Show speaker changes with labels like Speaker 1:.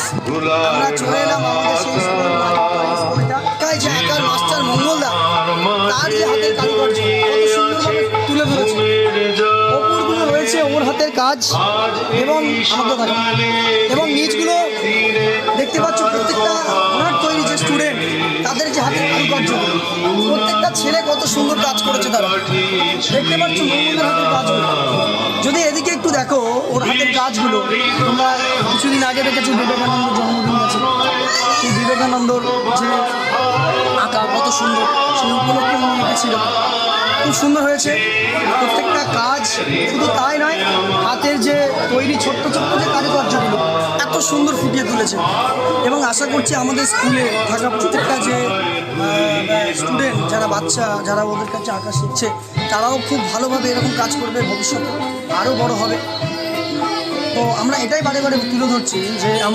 Speaker 1: আমরা চলে এলাম আমাদের সেই স্কুলটা যে একার মাস্টার মঙ্গলদা তার যে হাতের কারুকার্য কত সুন্দরভাবে তুলে ধরেছে। ওপরগুলো রয়েছে ওর হাতের কাজ এবং এবং নিচগুলো দেখতে পাচ্ছ প্রত্যেকটা ওনার তৈরি যে স্টুডেন্ট তাদের যে হাতের কারুকার্য প্রত্যেকটা ছেলে কত সুন্দর কাজ করেছে তারা দেখতে পাচ্ছ মঙ্গলদার হাতের কাজগুলো। যদি এদিকে একটু দেখো ওর হাতের কাজগুলো, তোমরা কিছুদিন আগে দেখেছো বিবেকানন্দ জন্মদিন আছে, সেই বিবেকানন্দর যে আঁকা কত সুন্দর, সেই উপলক্ষে উনি এঁকেছিল, খুব সুন্দর হয়েছে প্রত্যেকটা কাজ। শুধু তাই নয়, হাতের যে তৈরি ছোট্ট ছোট্ট যে কারুকার্যগুলো এত সুন্দর ফুটিয়ে তুলেছে। এবং আশা করছি আমাদের স্কুলে থাকা প্রত্যেকটা যে স্টুডেন্ট যারা বাচ্চা যারা ওদের কাছে আঁকা শিখছে তারাও খুব ভালোভাবে এরকম কাজ করবে, ভবিষ্যতে আরও বড় হবে। তো আমরা এটাই বারে বারে তুলে ধরছি যে